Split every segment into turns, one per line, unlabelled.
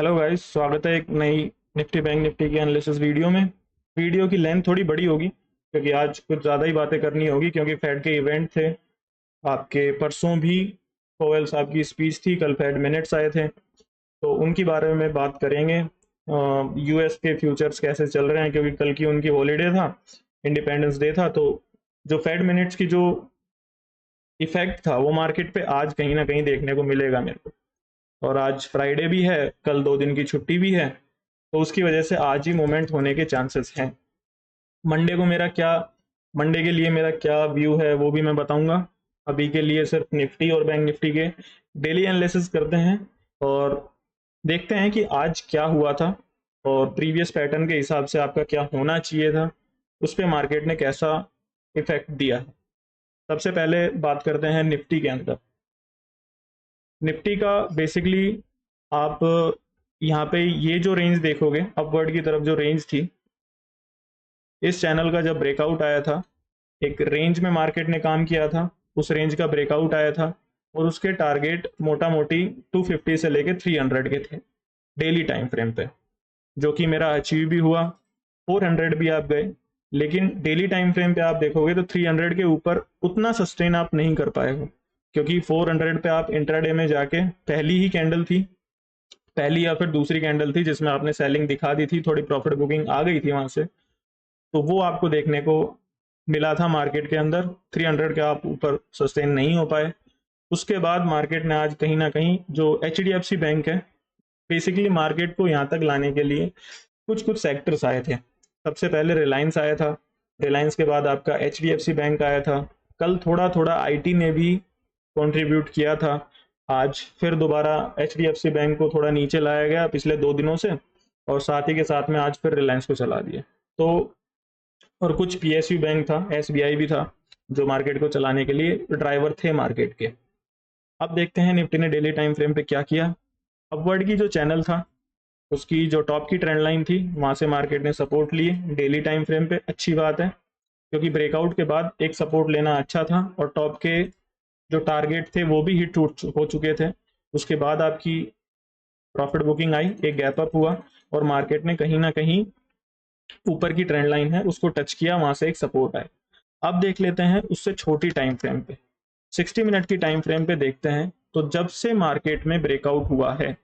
Hello guys, स्वागत है एक नई निफ्टी बैंक निफ्टी की एनालिसिस वीडियो में। वीडियो की लेंथ थोड़ी बड़ी होगी क्योंकि आज कुछ ज़्यादा ही बातें करनी होगी क्योंकि फेड के इवेंट थे। आपके परसों भी पोवेल साहब की स्पीच थी, कल फेड मिनट्स आए थे, तो उनके बारे में बात करेंगे। यूएस के फ्यूचर्स कैसे चल रहे हैं क्योंकि कल की उनकी हॉलीडे था, इंडिपेंडेंस डे था, तो जो फेड मिनट्स की जो इफेक्ट था वो मार्केट पे आज कहीं ना कहीं देखने को मिलेगा मेरे को। और आज फ्राइडे भी है, कल 2 दिन की छुट्टी भी है, तो उसकी वजह से आज ही मूवमेंट होने के चांसेस हैं। मंडे को मेरा क्या मंडे के लिए मेरा क्या व्यू है वो भी मैं बताऊंगा। अभी के लिए सिर्फ निफ्टी और बैंक निफ्टी के डेली एनालिसिस करते हैं और देखते हैं कि आज क्या हुआ था और प्रीवियस पैटर्न के हिसाब से आपका क्या होना चाहिए था, उस पर मार्केट ने कैसा इफेक्ट दिया है। सबसे पहले बात करते हैं निफ्टी के अंदर। निफ्टी का बेसिकली आप यहाँ पे ये जो रेंज देखोगे, अपवर्ड की तरफ जो रेंज थी, इस चैनल का जब ब्रेकआउट आया था, एक रेंज में मार्केट ने काम किया था, उस रेंज का ब्रेकआउट आया था और उसके टारगेट मोटा मोटी 250 से लेके 300 के थे डेली टाइम फ्रेम पे, जो कि मेरा अचीव भी हुआ। 400 भी आप गए, लेकिन डेली टाइम फ्रेम पे आप देखोगे तो 300 के ऊपर उतना सस्टेन आप नहीं कर पाए हो, क्योंकि 400 पे आप इंट्राडे में जाके पहली ही कैंडल थी, पहली या फिर दूसरी कैंडल थी जिसमें आपने सेलिंग दिखा दी थी, थोड़ी प्रॉफिट बुकिंग आ गई थी वहां से, तो वो आपको देखने को मिला था मार्केट के अंदर। 300 के आप ऊपर सस्टेन नहीं हो पाए। उसके बाद मार्केट ने आज कहीं ना कहीं जो HDFC बैंक है, बेसिकली मार्केट को यहाँ तक लाने के लिए कुछ कुछ सेक्टर्स आए थे। सबसे पहले रिलायंस आया था, रिलायंस के बाद आपका HDFC बैंक आया था, कल थोड़ा थोड़ा IT ने भी कंट्रीब्यूट किया था। आज फिर दोबारा HDFC बैंक को थोड़ा नीचे लाया गया पिछले 2 दिनों से, और साथ ही के साथ में आज फिर रिलायंस को चला दिया। तो और कुछ PSU बैंक था, SBI भी था, जो मार्केट को चलाने के लिए ड्राइवर थे मार्केट के। अब देखते हैं निफ्टी ने डेली टाइम फ्रेम पे क्या किया। अपवर्ड की जो चैनल था, उसकी जो टॉप की ट्रेंड लाइन थी, वहां से मार्केट ने सपोर्ट लिए डेली टाइम फ्रेम पे। अच्छी बात है क्योंकि ब्रेकआउट के बाद एक सपोर्ट लेना अच्छा था और टॉप के जो टारगेट थे वो भी हिट हो चुके थे। उसके बाद आपकी प्रॉफिट बुकिंग आई, एक गैप अप हुआ और मार्केट ने कहीं ना कहीं ऊपर की ट्रेंड लाइन है उसको टच किया, वहां से एक सपोर्ट आए। अब देख लेते हैं उससे छोटी टाइम फ्रेम पे, 60 मिनट की टाइम फ्रेम पे देखते हैं। तो जब से मार्केट में ब्रेकआउट हुआ है,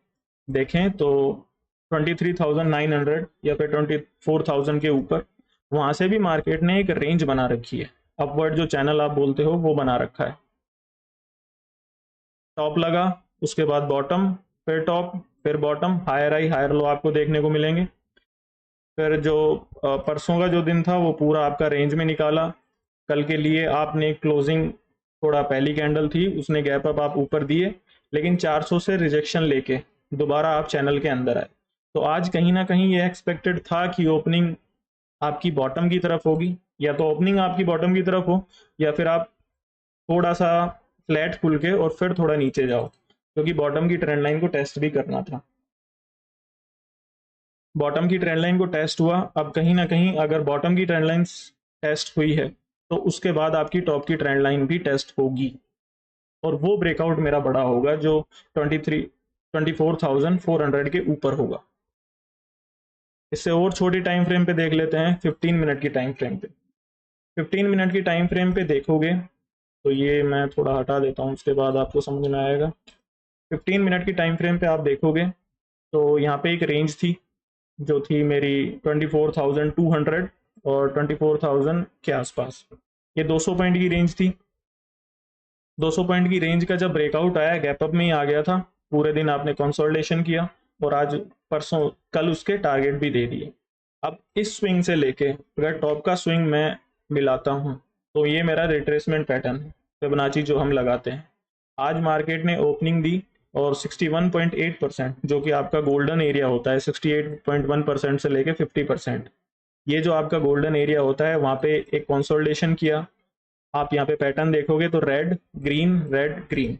देखें तो 23,900 या फिर 24,000 के ऊपर, वहां से भी मार्केट ने एक रेंज बना रखी है। अपवर्ड जो चैनल आप बोलते हो वो बना रखा है। टॉप लगा, उसके बाद बॉटम, फिर टॉप, फिर bottom, higher high higher low आपको देखने को मिलेंगे। फिर जो परसों का जो दिन था वो पूरा आपका रेंज में निकाला। कल के लिए आपने क्लोजिंग, थोड़ा पहली कैंडल थी उसने गैप अप आप ऊपर दिए, लेकिन 400 से रिजेक्शन लेके दोबारा आप चैनल के अंदर आए। तो आज कहीं ना कहीं ये एक्सपेक्टेड था कि ओपनिंग आपकी बॉटम की तरफ होगी, या तो ओपनिंग आपकी बॉटम की तरफ हो या फिर आप थोड़ा सा फ्लैट खुल के और फिर थोड़ा नीचे जाओ, क्योंकि बॉटम की ट्रेंड लाइन को टेस्ट भी करना था। बॉटम की ट्रेंड लाइन को टेस्ट हुआ। अब कहीं ना कहीं अगर बॉटम की ट्रेंड लाइन टेस्ट हुई है तो उसके बाद आपकी टॉप की ट्रेंड लाइन भी टेस्ट होगी और वो ब्रेकआउट मेरा बड़ा होगा जो 24,400 के ऊपर होगा। इससे और छोटी टाइम फ्रेम पे देख लेते हैं, 15 मिनट की टाइम फ्रेम पे। 15 मिनट की टाइम फ्रेम पे देखोगे तो ये मैं थोड़ा हटा देता हूँ, उसके बाद आपको समझ में आएगा। 15 मिनट की टाइम फ्रेम पे आप देखोगे तो यहाँ पे एक रेंज थी जो थी मेरी 24,200 और 24,000 के आसपास। ये 200 पॉइंट की रेंज थी। 200 पॉइंट की रेंज का जब ब्रेकआउट आया, गैप अप में ही आ गया था। पूरे दिन आपने कंसोलिडेशन किया और आज परसों कल उसके टारगेट भी दे दिए। अब इस स्विंग से लेके अगर टॉप का स्विंग मैं मिलाता हूँ तो ये मेरा रिट्रेसमेंट पैटर्न है, फिबोनाची जो हम लगाते हैं। आज मार्केट ने ओपनिंग दी और 61.8%, जो कि आपका गोल्डन एरिया होता है, 68.1% से लेके 50%, ये जो आपका गोल्डन एरिया होता है वहां पे एक कंसोलिडेशन किया। आप यहाँ पे पैटर्न देखोगे तो रेड ग्रीन रेड ग्रीन।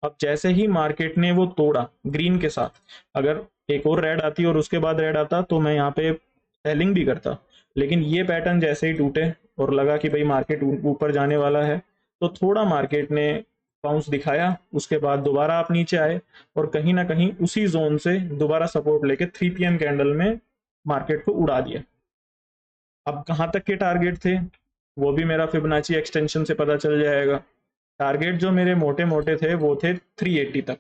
अब जैसे ही मार्केट ने वो तोड़ा ग्रीन के साथ, अगर एक और रेड आती और उसके बाद रेड आता तो मैं यहाँ पे सेलिंग भी करता, लेकिन ये पैटर्न जैसे ही टूटे और लगा कि भाई मार्केट ऊपर जाने वाला है, तो थोड़ा मार्केट ने बाउंस दिखाया, उसके बाद दोबारा आप नीचे आए और कहीं ना कहीं उसी जोन से दोबारा सपोर्ट लेके 3 PM कैंडल में मार्केट को उड़ा दिया। अब कहाँ तक के टारगेट थे वो भी मेरा फिबोनाची एक्सटेंशन से पता चल जाएगा। टारगेट जो मेरे मोटे मोटे थे वो थे 380 तक,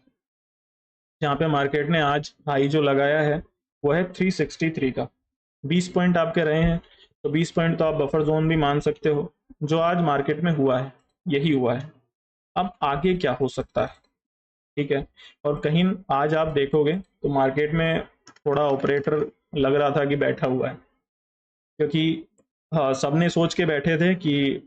जहाँ पे मार्केट ने आज हाई जो लगाया है वो है 363 का। 20 पॉइंट आपके रहे हैं, तो 20 पॉइंट तो आप बफर जोन भी मान सकते हो। जो आज मार्केट में हुआ है यही हुआ है। अब आगे क्या हो सकता है, ठीक है। और कहीं आज आप देखोगे तो मार्केट में थोड़ा ऑपरेटर लग रहा था कि बैठा हुआ है, क्योंकि हाँ सबने सोच के बैठे थे कि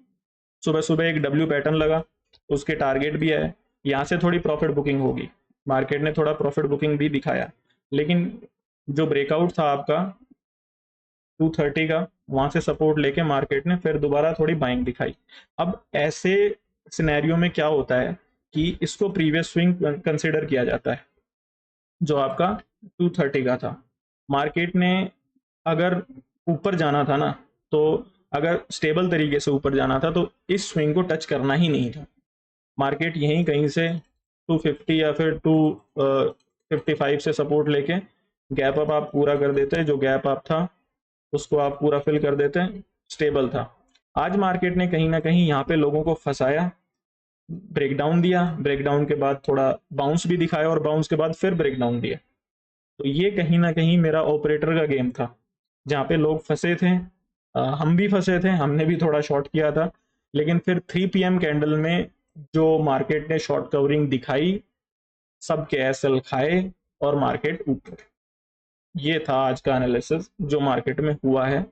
सुबह सुबह एक डब्ल्यू पैटर्न लगा, उसके टारगेट भी है, यहाँ से थोड़ी प्रॉफिट बुकिंग होगी। मार्केट ने थोड़ा प्रॉफिट बुकिंग भी दिखाया, लेकिन जो ब्रेकआउट था आपका 230 का, वहां से सपोर्ट लेके मार्केट ने फिर दोबारा थोड़ी बाइंग दिखाई। अब ऐसे सिनेरियो में क्या होता है कि इसको प्रीवियस स्विंग कंसिडर किया जाता है, जो आपका 230 का था। मार्केट ने अगर ऊपर जाना था ना, तो अगर स्टेबल तरीके से ऊपर जाना था तो इस स्विंग को टच करना ही नहीं था। मार्केट यहीं कहीं से 250 या फिर 255 से सपोर्ट लेके गैप अप आप पूरा कर देते हैं, जो गैप अप था उसको आप पूरा फिल कर देते हैं, स्टेबल था। आज मार्केट ने कहीं ना कहीं यहाँ पे लोगों को फंसाया, ब्रेकडाउन दिया, ब्रेकडाउन के बाद थोड़ा बाउंस भी दिखाया और बाउंस के बाद फिर ब्रेकडाउन दिया। तो ये कहीं ना कहीं मेरा ऑपरेटर का गेम था, जहाँ पे लोग फंसे थे। हम भी फंसे थे, हमने भी थोड़ा शॉर्ट किया था, लेकिन फिर 3 PM कैंडल में जो मार्केट ने शॉर्ट कवरिंग दिखाई, सबके एसएल खाए और मार्केट ऊपर। ये था आज का एनालिसिस जो मार्केट में हुआ है,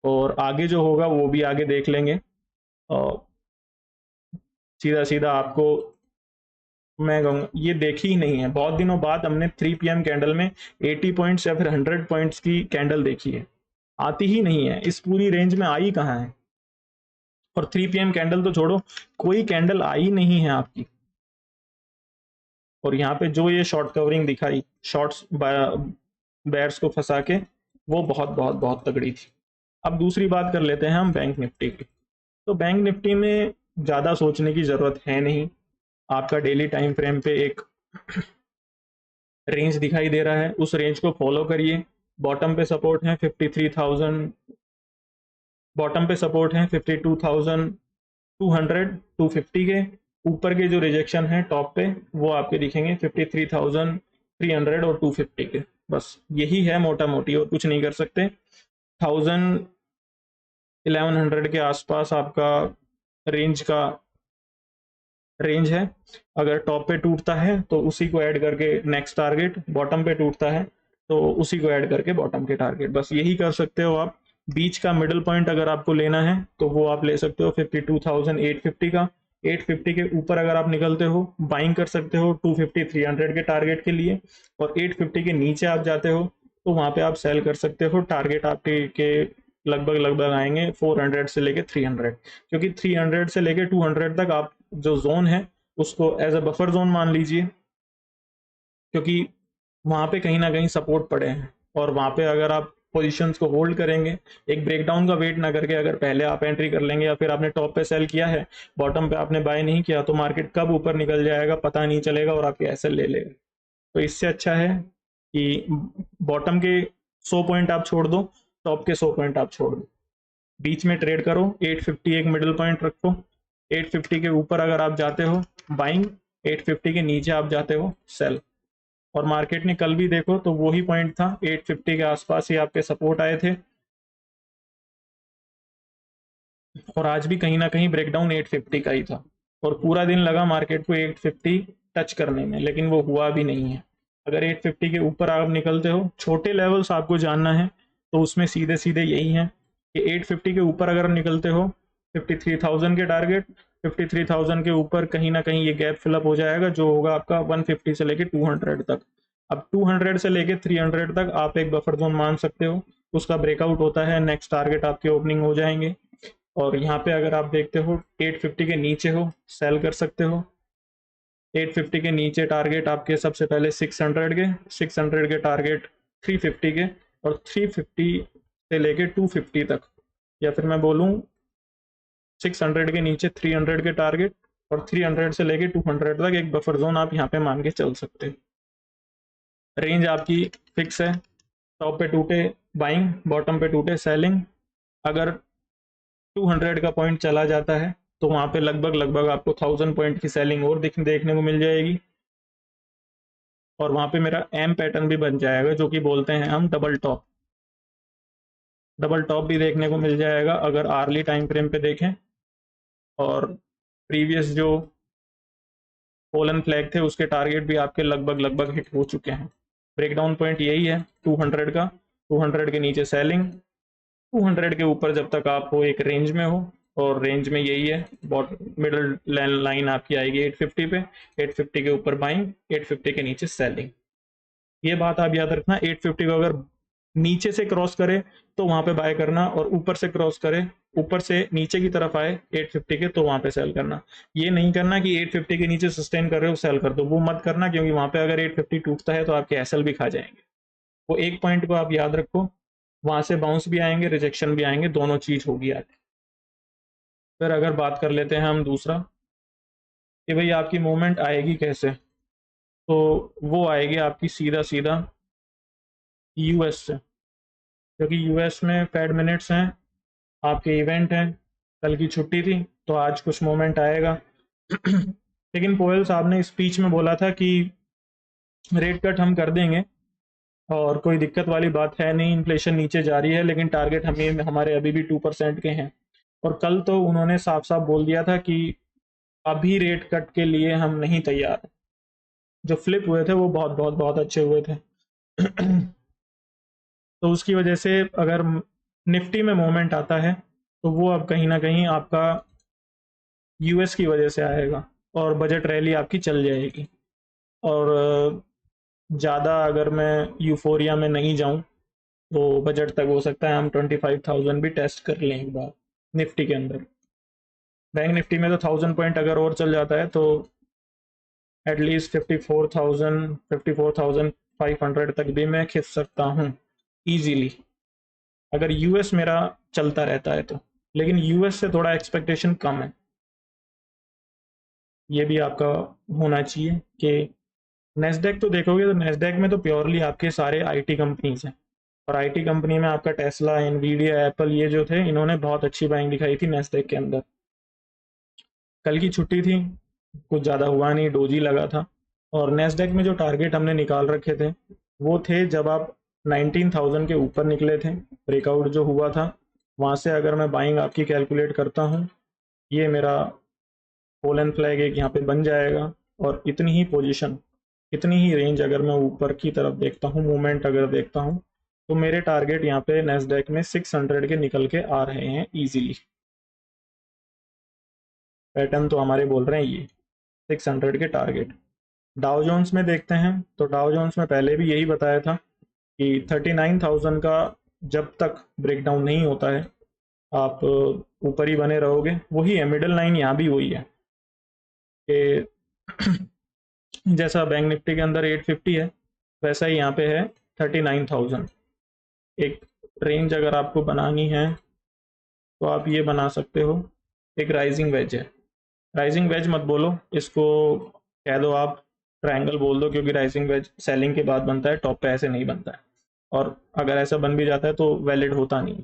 और आगे जो होगा वो भी आगे देख लेंगे। और सीधा सीधा आपको मैं कहूँगा ये देखी ही नहीं है, बहुत दिनों बाद हमने 3 PM कैंडल में 80 पॉइंट्स या फिर 100 पॉइंट्स की कैंडल देखी है। आती ही नहीं है, इस पूरी रेंज में आई कहाँ है। और 3 PM कैंडल तो छोड़ो, कोई कैंडल आई नहीं है आपकी। और यहाँ पे जो ये शॉर्ट कवरिंग दिखाई, शॉर्ट्स बेयर्स को फंसा के, वो बहुत बहुत बहुत तगड़ी थी। अब दूसरी बात कर लेते हैं हम बैंक निफ्टी की। तो बैंक निफ्टी में ज़्यादा सोचने की ज़रूरत है नहीं। आपका डेली टाइम फ्रेम पे एक रेंज दिखाई दे रहा है, उस रेंज को फॉलो करिए। बॉटम पे सपोर्ट है 53,000, बॉटम पे सपोर्ट है 52,200 250 के। ऊपर के जो रिजेक्शन है टॉप पे वो आपके दिखेंगे 53,300 और 250 के। बस यही है मोटा मोटी, और कुछ नहीं कर सकते। 1100 के आसपास आपका रेंज है। अगर टॉप पे टूटता है तो उसी को ऐड करके नेक्स्ट टारगेट, बॉटम पे टूटता है तो उसी को ऐड करके बॉटम के टारगेट, बस यही कर सकते हो आप। बीच का मिडिल पॉइंट अगर आपको लेना है तो वो आप ले सकते हो 52,850 का। 850 के ऊपर अगर आप निकलते हो बाइंग कर सकते हो 250 300 के टारगेट के लिए, और 850 के नीचे आप जाते हो तो वहां पे आप सेल कर सकते हो। टारगेट आपके के लगभग लगभग आएंगे 400 से लेके 300, क्योंकि 300 से लेके 200 तक आप जो जोन है उसको एज अ बफर जोन मान लीजिए, क्योंकि वहां पे कहीं ना कहीं सपोर्ट पड़े हैं। और वहां पे अगर आप पोजीशंस को होल्ड करेंगे, एक ब्रेकडाउन का वेट ना करके अगर पहले आप एंट्री कर लेंगे, या फिर आपने टॉप पे सेल किया है, बॉटम पे आपने बाय नहीं किया, तो मार्केट कब ऊपर निकल जाएगा पता नहीं चलेगा और आपके एसएल ले लेगा। तो इससे अच्छा है कि बॉटम के 100 पॉइंट आप छोड़ दो, टॉप के 100 पॉइंट आप छोड़ दो, बीच में ट्रेड करो। 850 एक मिडिल पॉइंट रखो, 850 के ऊपर अगर आप जाते हो बाइंग, 850 के नीचे आप जाते हो सेल। और मार्केट ने कल भी देखो तो वही पॉइंट था, 850 के आसपास ही आपके सपोर्ट आए थे, और आज भी कहीं ना कहीं ब्रेकडाउन 850 का ही था। और पूरा दिन लगा मार्केट को 850 टच करने में, लेकिन वो हुआ भी नहीं है। अगर 850 के ऊपर आप निकलते हो, छोटे लेवल्स आपको जानना है तो उसमें सीधे सीधे यही है कि 850 के ऊपर अगर निकलते हो 53,000 के टारगेट, 53,000 के ऊपर कहीं ना कहीं ये गैप फिलअप हो जाएगा, जो होगा आपका 150 से लेके 200 तक। अब 200 से लेके 300 तक आप एक बफर जोन मान सकते हो, उसका ब्रेकआउट होता है, नेक्स्ट टारगेट आपके ओपनिंग हो जाएंगे। और यहाँ पे अगर आप देखते हो 850 के नीचे हो सेल कर सकते हो। 850 के नीचे टारगेट आपके सबसे पहले 600 के टारगेट 350 के, और 350 से लेके 250 तक, या फिर मैं बोलूँ 600 के नीचे 300 के टारगेट और 300 से लेके 200 तक एक बफर जोन आप यहाँ पे मान के चल सकते हो। रेंज आपकी फिक्स है, टॉप पे टूटे बाइंग, बॉटम पे टूटे सेलिंग। अगर 200 का पॉइंट चला जाता है तो वहां पे लगभग लगभग आपको 1000 पॉइंट की सेलिंग और देखने को मिल जाएगी, और वहां पे मेरा एम पैटर्न भी बन जाएगा जो कि बोलते हैं हम डबल टॉप। डबल टॉप भी देखने को मिल जाएगा अगर आर्ली टाइम फ्रेम पे देखें, और प्रीवियस जो पोलन फ्लैग थे उसके टारगेट भी आपके लगभग लगभग हिट हो चुके हैं। ब्रेकडाउन पॉइंट यही है 200 का, 200 के नीचे सेलिंग, 200 के ऊपर जब तक आप हो एक रेंज में हो, और रेंज में यही है मिडल लाइन आपकी आएगी 850 पे, 850 के ऊपर बाइंग, 850 के नीचे सेलिंग। ये बात आप याद रखना, 850 को अगर नीचे से क्रॉस करे तो वहां पे बाय करना, और ऊपर से क्रॉस करे, ऊपर से नीचे की तरफ आए 850 के तो वहां पे सेल करना। ये नहीं करना कि 850 के नीचे सस्टेन कर रहे हो सेल कर दो, वो मत करना, क्योंकि वहां पे अगर 850 टूटता है तो आपके एसएल भी खा जाएंगे। वो एक पॉइंट को आप याद रखो, वहां से बाउंस भी आएंगे, रिजेक्शन भी आएंगे, दोनों चीज होगी आज। फिर अगर बात कर लेते हैं हम दूसरा कि भाई आपकी मूवमेंट आएगी कैसे, तो वो आएगी आपकी सीधा सीधा यूएस से, क्योंकि यूएस में फेड मिनट्स हैं, आपके इवेंट हैं, कल की छुट्टी थी तो आज कुछ मोमेंट आएगा। लेकिन पोयल साहब ने स्पीच में बोला था कि रेट कट हम कर देंगे और कोई दिक्कत वाली बात है नहीं, इन्फ्लेशन नीचे जा रही है, लेकिन टारगेट हमारे अभी भी 2% के हैं। और कल तो उन्होंने साफ साफ बोल दिया था कि अभी रेट कट के लिए हम नहीं तैयार। जो फ्लिप हुए थे वो बहुत बहुत बहुत अच्छे हुए थे। तो उसकी वजह से अगर निफ्टी में मोमेंट आता है तो वो अब कहीं ना कहीं आपका यूएस की वजह से आएगा, और बजट रैली आपकी चल जाएगी। और ज़्यादा अगर मैं यूफोरिया में नहीं जाऊं तो बजट तक हो सकता है हम 25,000 भी टेस्ट कर लें एक बार निफ्टी के अंदर। बैंक निफ्टी में तो 1000 पॉइंट अगर और चल जाता है तो एटलीस्ट 54,000 54,500 तक भी मैं खिंच सकता हूँ ईजीली, अगर यूएस मेरा चलता रहता है तो। लेकिन यूएस से थोड़ा एक्सपेक्टेशन कम है, ये भी आपका होना चाहिए कि नेस्डेक तो देखोगे तो नेस्डेक में तो प्योरली आपके सारे आईटी कंपनीज हैं, और आईटी कंपनी में आपका टेस्ला, एनवीडिया, एप्पल, ये जो थे इन्होंने बहुत अच्छी बाइंग दिखाई थी नेस्डेक के अंदर। कल की छुट्टी थी, कुछ ज़्यादा हुआ नहीं, डोजी लगा था। और नेस्डेक में जो टारगेट हमने निकाल रखे थे वो थे जब आप 19,000 के ऊपर निकले थे, ब्रेकआउट जो हुआ था वहाँ से अगर मैं बाइंग आपकी कैलकुलेट करता हूँ, ये मेरा पोलन फ्लैग एक यहाँ पे बन जाएगा, और इतनी ही पोजीशन, इतनी ही रेंज अगर मैं ऊपर की तरफ देखता हूँ, मूवमेंट अगर देखता हूँ, तो मेरे टारगेट यहाँ पे नेस्डेक में 600 के निकल के आ रहे हैं इजीली। पैटर्न तो हमारे बोल रहे हैं ये 600 के टारगेट। डाउ जोन्स में देखते हैं तो डाउ जोन्स में पहले भी यही बताया था कि 39,000 का जब तक ब्रेकडाउन नहीं होता है आप ऊपर ही बने रहोगे। वही है मिडिल लाइन, यहाँ भी वही है कि जैसा बैंक निफ्टी के अंदर 850 है वैसा ही यहाँ पे है 39,000। एक रेंज अगर आपको बनानी है तो आप ये बना सकते हो, एक राइजिंग वेज है। राइजिंग वेज मत बोलो इसको, कह दो आप ट्रायंगल बोल दो, क्योंकि राइजिंग वेज सेलिंग के बाद बनता है, टॉप पे ऐसे नहीं बनता है, और अगर ऐसा बन भी जाता है तो वैलिड होता नहीं।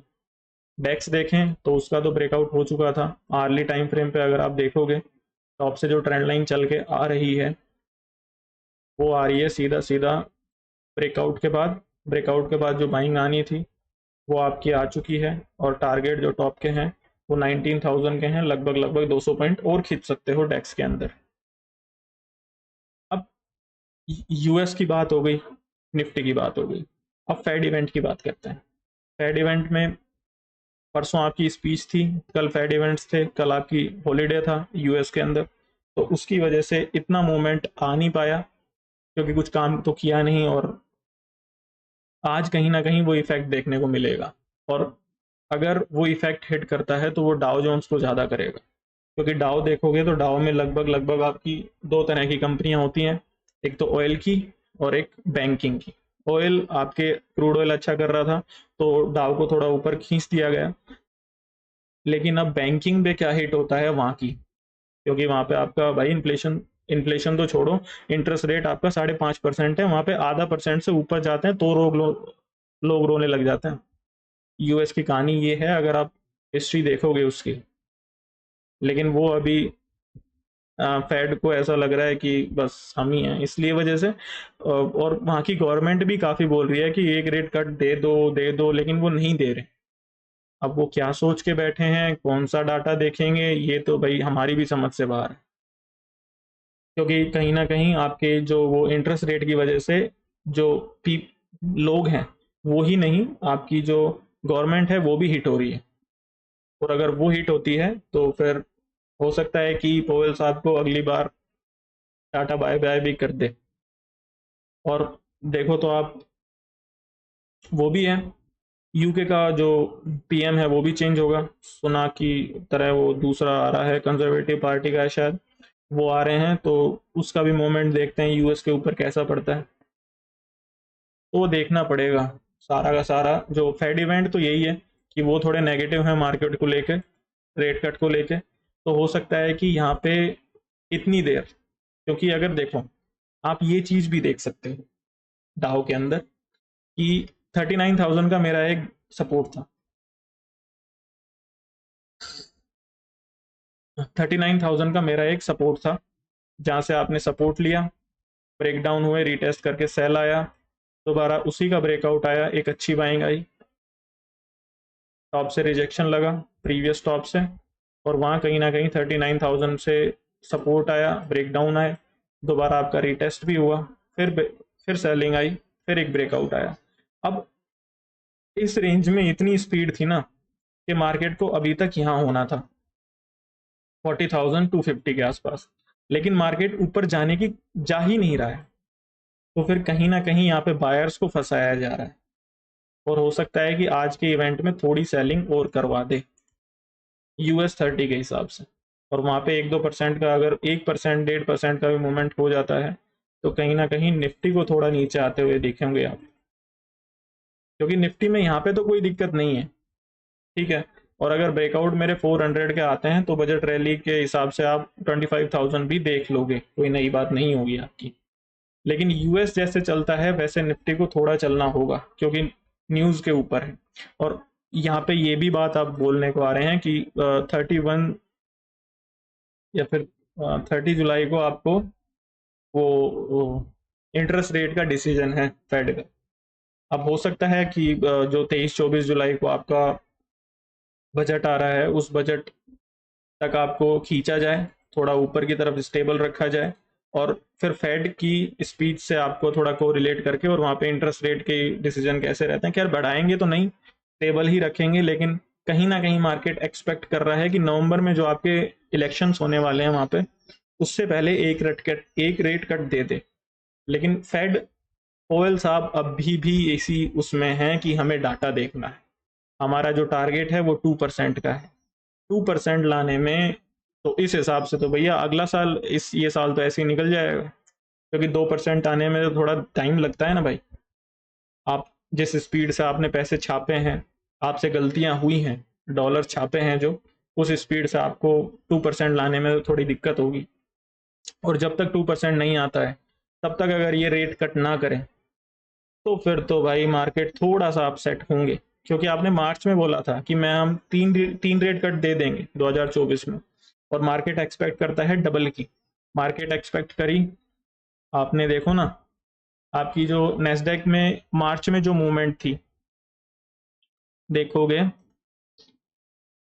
डेक्स देखें तो उसका तो ब्रेकआउट हो चुका था। आर्ली टाइम फ्रेम पे अगर आप देखोगे टॉप से जो ट्रेंड लाइन चल के आ रही है वो आ रही है सीधा सीधा ब्रेकआउट के बाद जो बाइंग आनी थी वो आपकी आ चुकी है, और टारगेट जो टॉप के हैं वो 19,000 के हैं, लगभग लगभग 200 पॉइंट और खींच सकते हो डेक्स के अंदर। अब यूएस की बात हो गई, निफ्टी की बात हो गई, अब फेड इवेंट की बात करते हैं। फेड इवेंट में परसों आपकी स्पीच थी, कल फेड इवेंट्स थे, कल आपकी हॉलीडे था यूएस के अंदर, तो उसकी वजह से इतना मूवमेंट आ नहीं पाया, क्योंकि कुछ काम तो किया नहीं, और आज कहीं ना कहीं वो इफेक्ट देखने को मिलेगा। और अगर वो इफेक्ट हिट करता है तो वो डाउ जोन्स को ज़्यादा करेगा, क्योंकि डाउ देखोगे तो डाउ में लगभग लगभग आपकी दो तरह की कंपनियां होती हैं, एक तो ऑयल की और एक बैंकिंग की। ऑयल आपके क्रूड ऑयल अच्छा कर रहा था तो डाउ को थोड़ा ऊपर खींच दिया गया, लेकिन अब बैंकिंग पे क्या हिट होता है वहाँ की, क्योंकि वहाँ पे आपका भाई इन्फ्लेशन तो छोड़ो, इंटरेस्ट रेट आपका 5.5% है, वहाँ पे आधा परसेंट से ऊपर जाते हैं तो लोग रोने लग जाते हैं। यूएस की कहानी ये है अगर आप हिस्ट्री देखोगे उसकी। लेकिन वो अभी फेड को ऐसा लग रहा है कि बस हम ही हैं, इसलिए वजह से और वहाँ की गवर्नमेंट भी काफ़ी बोल रही है कि एक रेट कट दे दो, लेकिन वो नहीं दे रहे। अब वो क्या सोच के बैठे हैं, कौन सा डाटा देखेंगे, ये तो भाई हमारी भी समझ से बाहर है। क्योंकि कहीं ना कहीं आपके जो वो इंटरेस्ट रेट की वजह से जो लोग हैं वो ही नहीं, आपकी जो गवर्नमेंट है वो भी हिट हो रही है। और अगर वो हिट होती है तो फिर हो सकता है कि पोवेल साहब को अगली बार टाटा बाय बाय भी कर दे। और देखो तो आप, वो भी है, यूके का जो पीएम है वो भी चेंज होगा, सुना की तरह वो दूसरा आ रहा है, कंजर्वेटिव पार्टी का है शायद, वो आ रहे हैं, तो उसका भी मोमेंट देखते हैं यूएस के ऊपर कैसा पड़ता है। तो वो देखना पड़ेगा। सारा का सारा जो फेड इवेंट तो यही है कि वो थोड़े नेगेटिव हैं मार्केट को लेके, रेट कट को लेके। तो हो सकता है कि यहाँ पे इतनी देर, क्योंकि अगर देखो आप ये चीज भी देख सकते हो डाउ के अंदर कि 39,000 का मेरा एक सपोर्ट था, 39,000 का मेरा एक सपोर्ट था, जहां से आपने सपोर्ट लिया, ब्रेकडाउन हुए, रीटेस्ट करके सेल आया, दोबारा उसी का ब्रेकआउट आया, एक अच्छी बाइंग आई, टॉप से रिजेक्शन लगा प्रीवियस टॉप से, और वहाँ कहीं ना कहीं 39,000 से सपोर्ट आया, ब्रेकडाउन आया, दोबारा आपका रीटेस्ट भी हुआ, फिर सेलिंग आई, फिर एक ब्रेकआउट आया। अब इस रेंज में इतनी स्पीड थी ना कि मार्केट को अभी तक यहाँ होना था 40,250 के आसपास, लेकिन मार्केट ऊपर जाने की जा ही नहीं रहा है। तो फिर कहीं ना कहीं यहाँ पे बायर्स को फंसाया जा रहा है, और हो सकता है कि आज के इवेंट में थोड़ी सेलिंग और करवा दे US 30 के हिसाब से। और वहाँ पे 1-2% का, अगर 1% 1.5% का भी मूवमेंट हो जाता है तो कहीं ना कहीं निफ्टी को थोड़ा नीचे आते हुए देखेंगे आप, क्योंकि निफ्टी में यहाँ पे तो कोई दिक्कत नहीं है, ठीक है। और अगर ब्रेकआउट मेरे 400 के आते हैं तो बजट रैली के हिसाब से आप 25,000 भी देख लोगे, कोई नई बात नहीं होगी आपकी। लेकिन यूएस जैसे चलता है वैसे निफ्टी को थोड़ा चलना होगा, क्योंकि न्यूज़ के ऊपर है। और यहाँ पे ये भी बात आप बोलने को आ रहे हैं कि 31 या फिर 30 जुलाई को आपको वो इंटरेस्ट रेट का डिसीजन है फेड का। अब हो सकता है कि जो 23-24 जुलाई को आपका बजट आ रहा है उस बजट तक आपको खींचा जाए, थोड़ा ऊपर की तरफ स्टेबल रखा जाए, और फिर फेड की स्पीच से आपको थोड़ा को रिलेट करके, और वहाँ पे इंटरेस्ट रेट के डिसीजन कैसे रहते हैं, खैर बढ़ाएंगे तो नहीं, स्टेबल ही रखेंगे, लेकिन कहीं ना कहीं मार्केट एक्सपेक्ट कर रहा है कि नवंबर में जो आपके इलेक्शंस होने वाले हैं वहाँ पे, उससे पहले एक रेट कट दे दे। लेकिन फेड, ओवेल साहब अभी भी इसी उसमें है कि हमें डाटा देखना है, हमारा जो टारगेट है वो 2% का है, 2% लाने में, तो इस हिसाब से तो भैया अगला साल, ये साल तो ऐसे ही निकल जाएगा, क्योंकि 2% आने में तो थोड़ा टाइम लगता है ना भाई। आप जिस स्पीड से आपने पैसे छापे हैं, आपसे गलतियां हुई हैं, डॉलर छापे हैं जो, उस स्पीड से आपको 2% लाने में तो थोड़ी दिक्कत होगी। और जब तक 2% नहीं आता है तब तक अगर ये रेट कट ना करें तो फिर तो भाई मार्केट थोड़ा सा अपसेट होंगे, क्योंकि आपने मार्च में बोला था कि मैं हम तीन रेट कट दे देंगे 2024 में, और मार्केट एक्सपेक्ट करता है डबल की, मार्केट एक्सपेक्ट करी, आपने देखो ना, आपकी जो नेस्डेक में मार्च में जो मूवमेंट थी, देखोगे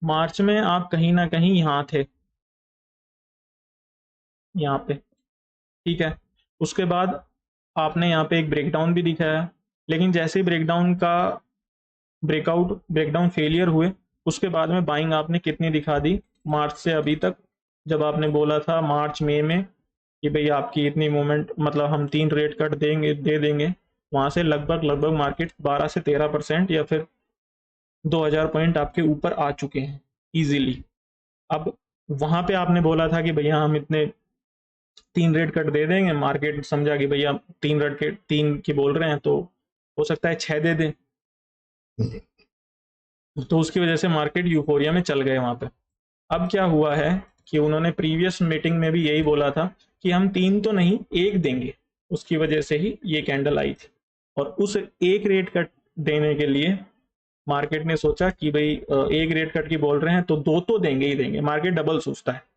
मार्च में आप कहीं ना कहीं यहाँ थे, यहाँ पे, ठीक है। उसके बाद आपने यहाँ पे एक ब्रेकडाउन भी दिखाया, लेकिन जैसे ही ब्रेकडाउन फेलियर हुए, उसके बाद में बाइंग आपने कितनी दिखा दी मार्च से अभी तक, जब आपने बोला था मार्च मई में कि भाई आपकी इतनी मूवमेंट, मतलब हम 3 रेट कट दे देंगे, वहां से लगभग मार्केट 12 से 13% या फिर 2,000 पॉइंट आपके ऊपर आ चुके हैं इजीली। अब वहां पे आपने बोला था कि भैया हम इतने 3 रेट कट दे देंगे, मार्केट समझा कि भैया 3 की बोल रहे हैं तो हो सकता है 6 दे दें, तो उसकी वजह से मार्केट यूफोरिया में चल गए वहां पे। अब क्या हुआ है कि उन्होंने प्रीवियस मीटिंग में भी यही बोला था कि हम 3 तो नहीं 1 देंगे, उसकी वजह से ही ये कैंडल आई थी। और उस एक रेट कट देने के लिए मार्केट ने सोचा कि भाई एक रेट कट की बोल रहे हैं तो 2 तो देंगे ही देंगे, मार्केट डबल सोचता है।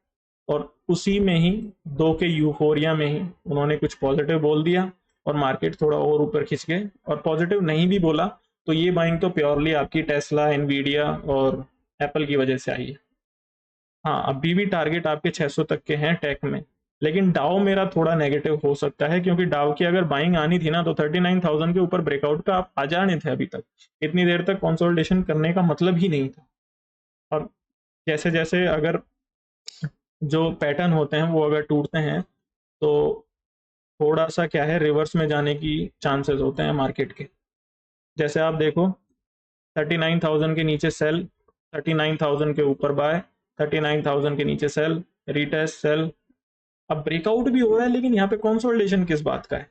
और उसी में ही 2 के यूफोरिया में ही उन्होंने कुछ पॉजिटिव बोल दिया और मार्केट थोड़ा और ऊपर खिंच गए। और पॉजिटिव नहीं भी बोला तो ये बाइंग तो प्योरली आपकी टेस्ला, एनवीडिया और एप्पल की वजह से आई है। हाँ, अभी भी टारगेट आपके 600 तक के हैं टेक में, लेकिन डाउ मेरा थोड़ा नेगेटिव हो सकता है, क्योंकि डाउ की अगर बाइंग आनी थी ना तो 39,000 के ऊपर ब्रेकआउट का आप आ जाने थे। अभी तक इतनी देर तक कंसोलिडेशन करने का मतलब ही नहीं था। और जैसे जैसे अगर जो पैटर्न होते हैं वो अगर टूटते हैं तो थोड़ा सा क्या है, रिवर्स में जाने की चांसेस होते हैं मार्केट के। जैसे आप देखो 39,000 के नीचे सेल, 39,000 के ऊपर बाय, 39,000 के नीचे सेल, रीटेस्ट सेल। अब ब्रेकआउट भी हो रहा है, लेकिन यहाँ पे कंसोलिडेशन किस बात का है?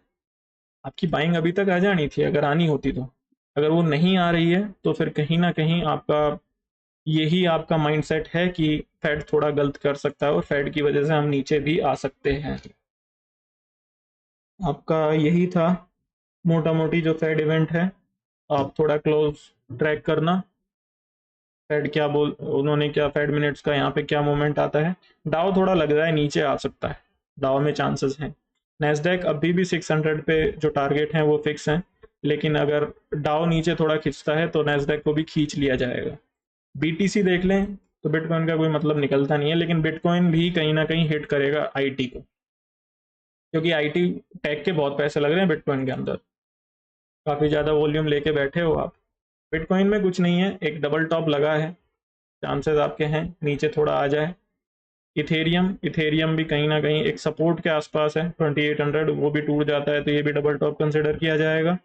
आपकी बाइंग अभी तक आ जानी थी अगर आनी होती तो। अगर वो नहीं आ रही है तो फिर कहीं ना कहीं आपका यही आपका माइंडसेट है कि फेड थोड़ा गलत कर सकता है और फेड की वजह से हम नीचे भी आ सकते हैं। आपका यही था मोटा मोटी जो फेड इवेंट है। आप थोड़ा क्लोज ट्रैक करना, फेड क्या बोल, उन्होंने क्या, फेड मिनट्स का यहाँ पे क्या मूवमेंट आता है। डाउ थोड़ा लग रहा है नीचे आ सकता है, डाउ में चांसेस हैं। नेस्डैक अभी भी 600 पे जो टारगेट हैं वो फिक्स हैं, लेकिन अगर डाउ नीचे थोड़ा खींचता है तो नेस्डैक को भी खींच लिया जाएगा। बीटीसी देख लें तो बिटकॉइन का कोई मतलब निकलता नहीं है, लेकिन बिटकॉइन भी कहीं ना कहीं हिट करेगा आईटी को, क्योंकि आईटी टेक के बहुत पैसे लग रहे हैं बिटकॉइन के अंदर। काफ़ी ज़्यादा वॉल्यूम लेके बैठे हो आप। बिटकॉइन में कुछ नहीं है, एक डबल टॉप लगा है, चांसेस आपके हैं नीचे थोड़ा आ जाए। इथेरियम भी कहीं ना कहीं एक सपोर्ट के आसपास है 2800, वो भी टूट जाता है तो ये भी डबल टॉप कंसिडर किया जाएगा।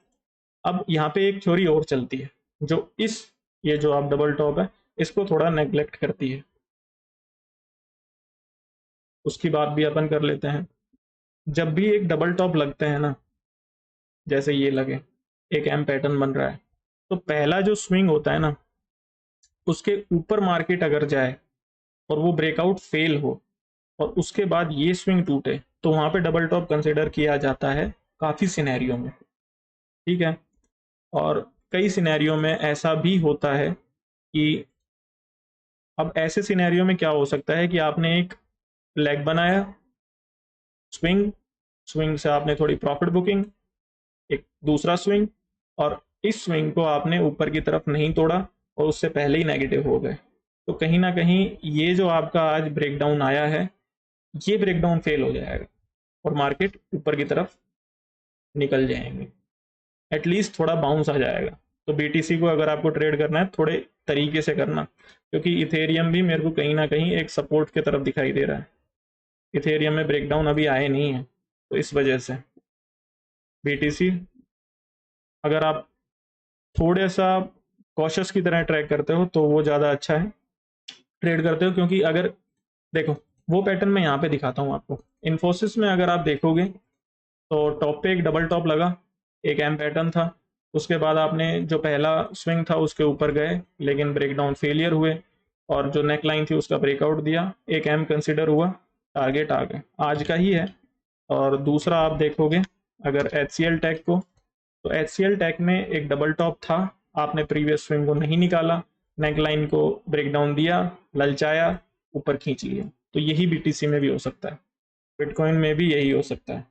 अब यहाँ पे एक थ्योरी और चलती है जो ये जो आप डबल टॉप है इसको थोड़ा नेग्लेक्ट करती है, उसकी बात भी अपन कर लेते हैं। जब भी एक डबल टॉप लगते हैं ना, जैसे ये लगे, एक एम पैटर्न बन रहा है, तो पहला जो स्विंग होता है ना, उसके ऊपर मार्केट अगर जाए और वो ब्रेकआउट फेल हो और उसके बाद ये स्विंग टूटे तो वहां पे डबल टॉप कंसिडर किया जाता है काफ़ी सिनेरियो में। ठीक है, और कई सिनेरियो में ऐसा भी होता है कि अब ऐसे सिनेरियो में क्या हो सकता है कि आपने एक लेग बनाया, स्विंग, स्विंग से आपने थोड़ी प्रॉफिट बुकिंग, एक दूसरा स्विंग, और इस स्विंग को आपने ऊपर की तरफ नहीं तोड़ा और उससे पहले ही नेगेटिव हो गए, तो कहीं ना कहीं ये जो आपका आज ब्रेकडाउन आया है ये ब्रेकडाउन फेल हो जाएगा और मार्केट ऊपर की तरफ निकल जाएंगे, एटलीस्ट थोड़ा बाउंस आ जाएगा। तो बीटीसी को अगर आपको ट्रेड करना है थोड़े तरीके से करना, क्योंकि इथेरियम भी मेरे को कहीं ना कहीं एक सपोर्ट की तरफ दिखाई दे रहा है। इथेरियम में ब्रेकडाउन अभी आए नहीं है, तो इस वजह से बीटीसी अगर आप थोड़े सा कॉशस की तरह ट्रैक करते हो तो वो ज़्यादा अच्छा है, ट्रेड करते हो। क्योंकि अगर देखो वो पैटर्न मैं यहाँ पे दिखाता हूँ आपको, इन्फोसिस में अगर आप देखोगे तो टॉप पे एक डबल टॉप लगा, एक एम पैटर्न था, उसके बाद आपने जो पहला स्विंग था उसके ऊपर गए लेकिन ब्रेकडाउन फेलियर हुए और जो नेक लाइन थी उसका ब्रेकआउट दिया, एक एम कंसिडर हुआ, टारगेट आ गए, आज का ही है। और दूसरा आप देखोगे अगर HCL टैग को, तो HCL टैग में एक डबल टॉप था, आपने प्रीवियस स्विंग को नहीं निकाला, नेक लाइन को ब्रेकडाउन दिया, ललचाया, ऊपर खींच लिया। तो यही बीटीसी में भी हो सकता है, बिटकॉइन में भी यही हो सकता है।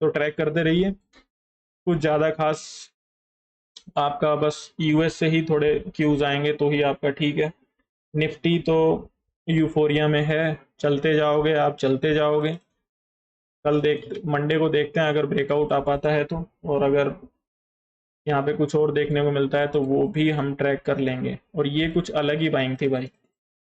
तो ट्रैक करते रहिए, कुछ ज़्यादा खास आपका बस यूएस से ही थोड़े क्यूज आएंगे तो ही आपका ठीक है। निफ्टी तो यूफोरिया में है, चलते जाओगे आप, चलते जाओगे। कल मंडे को देखते हैं अगर ब्रेकआउट आ पाता है तो, और अगर यहाँ पे कुछ और देखने को मिलता है तो वो भी हम ट्रैक कर लेंगे। और ये कुछ अलग ही बाइंग थी भाई,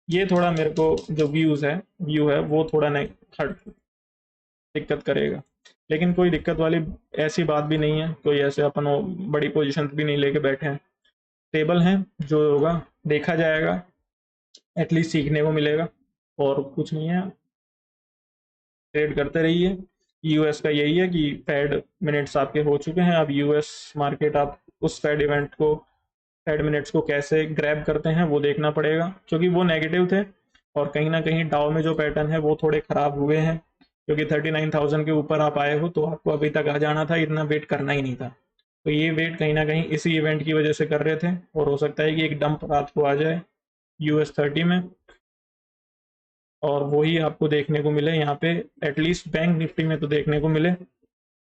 ये थोड़ा मेरे को जो व्यू है वो थोड़ा दिक्कत करेगा, लेकिन कोई दिक्कत वाली ऐसी बात भी नहीं है, कोई ऐसे अपन बड़ी पोजीशन भी नहीं लेके बैठे हैं, टेबल हैं, जो होगा देखा जाएगा, एटलीस्ट सीखने को मिलेगा और कुछ नहीं है। ट्रेड करते रहिए। यूएस का यही है कि फेड मिनट्स आपके हो चुके हैं, अब यूएस मार्केट आप उस फेड इवेंट को, फेड मिनट्स को कैसे ग्रैब करते हैं वो देखना पड़ेगा, क्योंकि वो नेगेटिव थे और कहीं ना कहीं डाउ में जो पैटर्न है वो थोड़े खराब हुए हैं, क्योंकि 39,000 के ऊपर आप आए हो तो आपको अभी तक आ जाना था, इतना वेट करना ही नहीं था। तो ये वेट कहीं ना कहीं इसी इवेंट की वजह से कर रहे थे, और हो सकता है कि एक डंप रात को आ जाए US30 में, और वही आपको देखने को मिले यहाँ पे, एटलीस्ट बैंक निफ्टी में तो देखने को मिले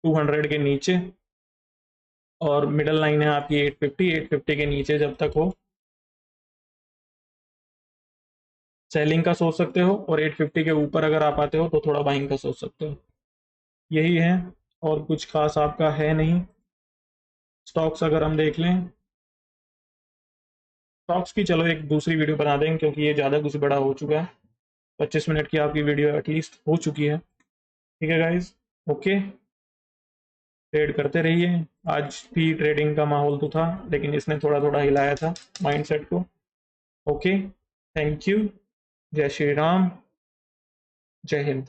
200 के नीचे। और मिडल लाइन है आपकी 850 के नीचे जब तक हो सेलिंग का सोच सकते हो, और 850 के ऊपर अगर आप आते हो तो थोड़ा बाइंग का सोच सकते हो। यही है, और कुछ खास आपका है नहीं। स्टॉक्स अगर हम देख लें, स्टॉक्स की चलो एक दूसरी वीडियो बना देंगे, क्योंकि ये ज़्यादा कुछ बड़ा हो चुका है। 25 मिनट की आपकी वीडियो एटलीस्ट हो चुकी है। ठीक है गाइज, ओके, ट्रेड करते रहिए। आज भी ट्रेडिंग का माहौल तो था, लेकिन इसने थोड़ा थोड़ा हिलाया था माइंडसेट को। ओके, थैंक यू, जय श्री राम, जय हिंद।